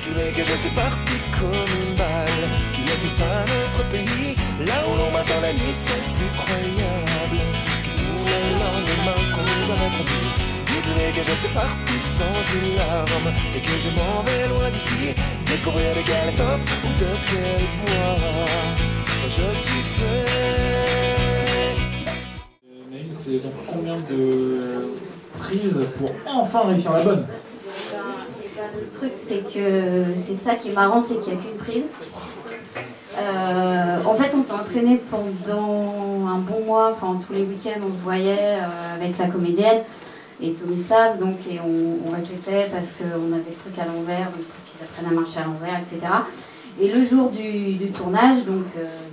Dites-lui que je suis parti comme une balle, qu'il existe un autre pays, là où l'on m'attend la nuit, c'est plus croyable que tous les lendemains qu'on nous a trompés. Dites-lui que je suis parti sans une larme et que je m'en vais loin d'ici, découvrir de quelle étoffe ou de quel bois je suis fait. Naïm, c'est donc combien de prises pour enfin réussir la bonne? Le truc, c'est que c'est ça qui est marrant, c'est qu'il n'y a qu'une prise. En fait, on s'est entraîné pendant un bon mois, enfin tous les week-ends, on se voyait avec la comédienne et Tomislav, donc, et on répétait parce qu'on avait des trucs à l'envers, donc qu'ils apprennent à marcher à l'envers, etc. Et le jour du tournage, donc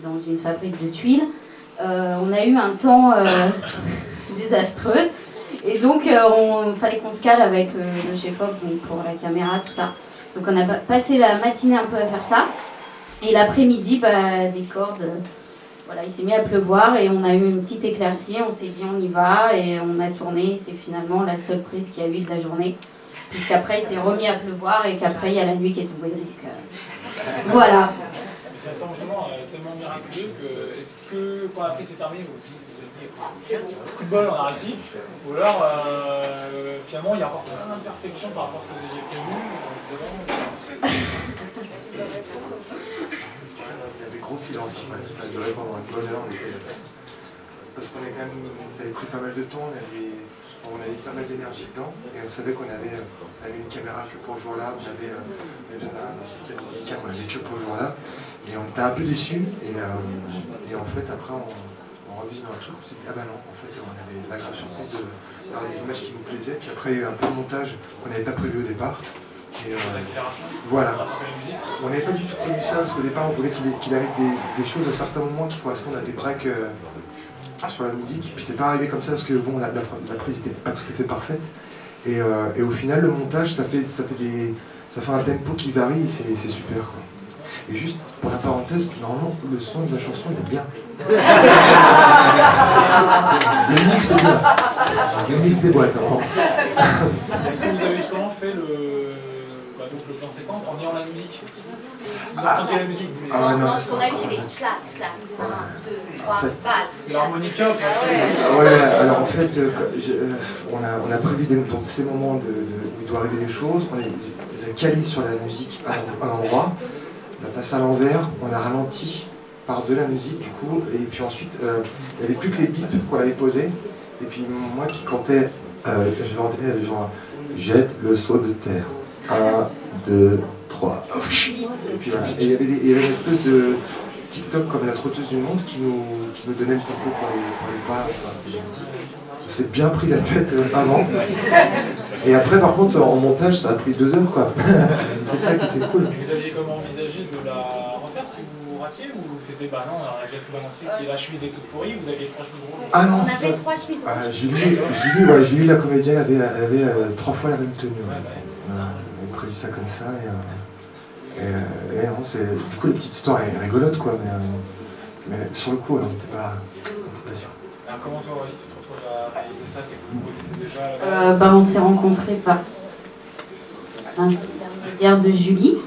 dans une fabrique de tuiles, on a eu un temps désastreux. Et donc, il fallait qu'on se cale avec le chef-op pour la caméra, tout ça. Donc, on a passé la matinée un peu à faire ça. Et l'après-midi, des cordes, voilà, il s'est mis à pleuvoir et on a eu une petite éclaircie. On s'est dit, on y va et on a tourné. C'est finalement la seule prise qu'il y a eu de la journée. Puisqu'après, il s'est remis à pleuvoir et qu'après, il y a la nuit qui est tombée. Donc, voilà. C'est un changement tellement miraculeux que, est-ce que quand la prise s'est terminée, vous aussi, vous avez dit, coup de bol, on a réussi, ou alors, finalement, il y a encore plein d'imperfections par rapport à ce que vous aviez prévu, Il y avait gros silence, ça a duré pendant une bonne heure, parce qu'on est quand même, ça avait pris pas mal de temps, on avait pas mal d'énergie dedans, et on savait qu'on avait une caméra que pour ce jour-là, on avait besoin d'un système syndical, on n'avait que pour ce jour-là, et on était un peu déçus, et en fait après on revise dans un truc, on s'est dit ah bah non, en fait on avait la grave surprise d'avoir des images qui nous plaisaient, puis après il y a eu un peu de montage qu'on n'avait pas prévu au départ. Et voilà, on n'avait pas du tout prévu ça, parce qu'au départ on voulait qu'il arrive des choses à certains moments qui correspondent à des breaks sur la musique, puis c'est pas arrivé comme ça parce que bon, la prise n'était pas tout à fait parfaite, et au final le montage ça fait un tempo qui varie et c'est super quoi. Et juste pour la parenthèse, normalement le son de la chanson il est bien. Le mix c'est bien. Le mix des boîtes. Est-ce que vous avez justement fait donc le plan séquence en ayant la musique? Vous entendiez la musique? Non, ce qu'on a eu c'est des tchlac, tchlac. 1, 2, 3, basse. L'harmonica? Ouais, alors en fait, on a prévu donc, ces moments où il doit arriver des choses, on les a calés sur la musique à l'endroit, on a passé à l'envers, on a ralenti par-de la musique du coup, et puis ensuite, il n'y avait plus que les bips qu'on avait posés, et puis moi qui comptais, genre, jette le seau de terre. 1, 2, 3. Et puis voilà. Et il y avait une espèce de TikTok comme la trotteuse du monde qui nous donnait le tempo pour les pas. On s'est bien pris la tête avant. Et après, par contre, en montage, ça a pris 2 heures, quoi. C'est ça qui était cool. Vous aviez comment envisagé de la refaire si vous ratiez, ou c'était bah non, j'ai tout balancé, la chemise est toute pourrie, vous aviez 3 chemises rouges? Ah non, on avait 3 chemises rouges. Julie, la comédienne, elle avait 3 fois la même tenue. Ouais. On avait prévu ça comme ça et non, du coup la petite histoire est rigolote quoi, mais sur le coup on n'était pas sûr. Alors comment toi Aurélie, tu te retrouves à réaliser ça? C'est que vous connaissez déjà on s'est rencontrés par l'intermédiaire de Julie,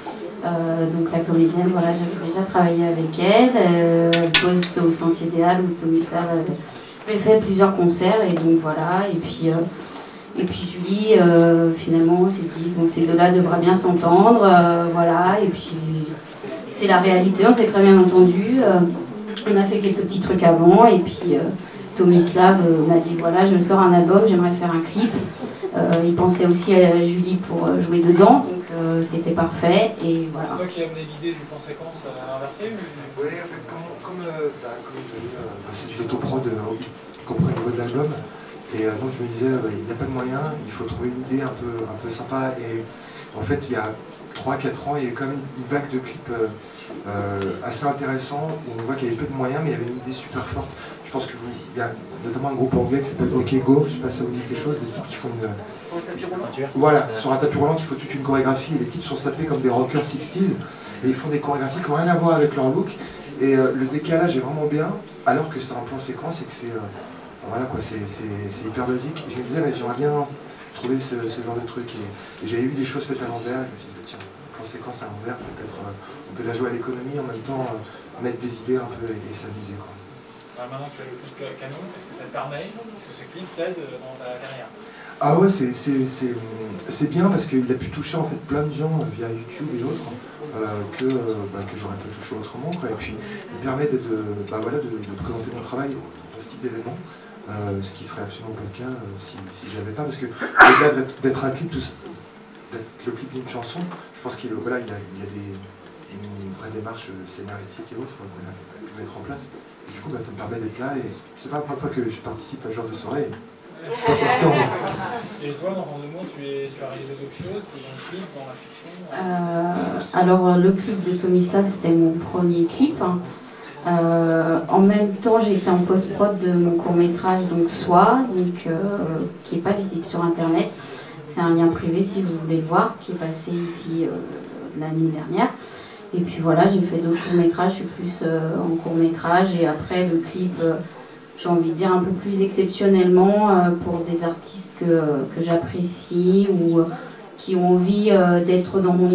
donc la comédienne, voilà, j'avais déjà travaillé avec elle, elle pose au Sentier des Halles où Tomislav avait fait plusieurs concerts et donc voilà, et puis Julie, finalement, s'est dit, bon, ces deux-là devraient bien s'entendre, voilà, et puis c'est la réalité, on s'est très bien entendu, on a fait quelques petits trucs avant, et puis Tomislav m'a dit, voilà, je sors un album, j'aimerais faire un clip, il pensait aussi à Julie pour jouer dedans, donc c'était parfait, et voilà. C'est toi qui as amené l'idée du plan séquence inversé ou... Oui, en fait, comme c'est du autoprod, y compris au niveau de l'album. Et donc je me disais, il n'y a pas de moyen, il faut trouver une idée un peu sympa. Et en fait, il y a 3-4 ans, il y a eu quand même une vague de clips assez intéressants, où on voit qu'il y avait peu de moyens, mais il y avait une idée super forte. Je pense que il y a notamment un groupe anglais qui s'appelle OK Go, je ne sais pas si ça vous dit quelque chose, des types qui font une... Sur un tapis roulant. Voilà, sur un tapis roulant qui faut toute une chorégraphie, et les types sont sapés comme des rockers 60s, et ils font des chorégraphies qui n'ont rien à voir avec leur look. Et le décalage est vraiment bien, alors que c'est un plan séquence et que c'est... voilà quoi, c'est hyper basique. Et je me disais, mais j'aimerais bien trouver ce genre de truc. Et j'avais vu des choses faites à l'envers, et je me suis dit, tiens, séquence à l'envers, ça peut être, on peut la jouer à l'économie, en même temps mettre des idées un peu et s'amuser. Maintenant que tu as le clip Canon, est-ce que ça te permet, est-ce que ce clip t'aide dans ta carrière? Ah ouais, c'est bien parce qu'il a pu toucher en fait plein de gens via YouTube et autres que j'aurais pas touché autrement, quoi. Et puis il permet de présenter mon travail dans ce type d'événement, ce qui serait absolument pas le cas si j'avais pas, parce que au-delà d'être un clip, d'être le clip d'une chanson, je pense qu'il y a une vraie démarche scénaristique et autres qu'on a pu mettre en place. Et du coup, ça me permet d'être là, et c'est pas la première fois que je participe à ce genre de soirée. Et toi, dans ton monde, tu as réalisé d'autres choses, tu es dans le clip, dans la fiction? Alors, le clip de Tomislav, c'était mon premier clip. En même temps, j'ai été en post-prod de mon court-métrage, donc Soi, qui n'est pas visible sur Internet. C'est un lien privé, si vous voulez le voir, qui est passé ici l'année dernière. Et puis voilà, j'ai fait d'autres courts-métrages, je suis plus en court-métrage. Et après, le clip, j'ai envie de dire un peu plus exceptionnellement, pour des artistes que j'apprécie ou qui ont envie d'être dans mon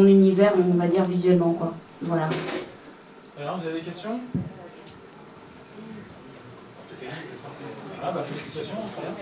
univers, on va dire visuellement, quoi. Voilà. Alors, vous avez des questions? Ah bah félicitations, très bien.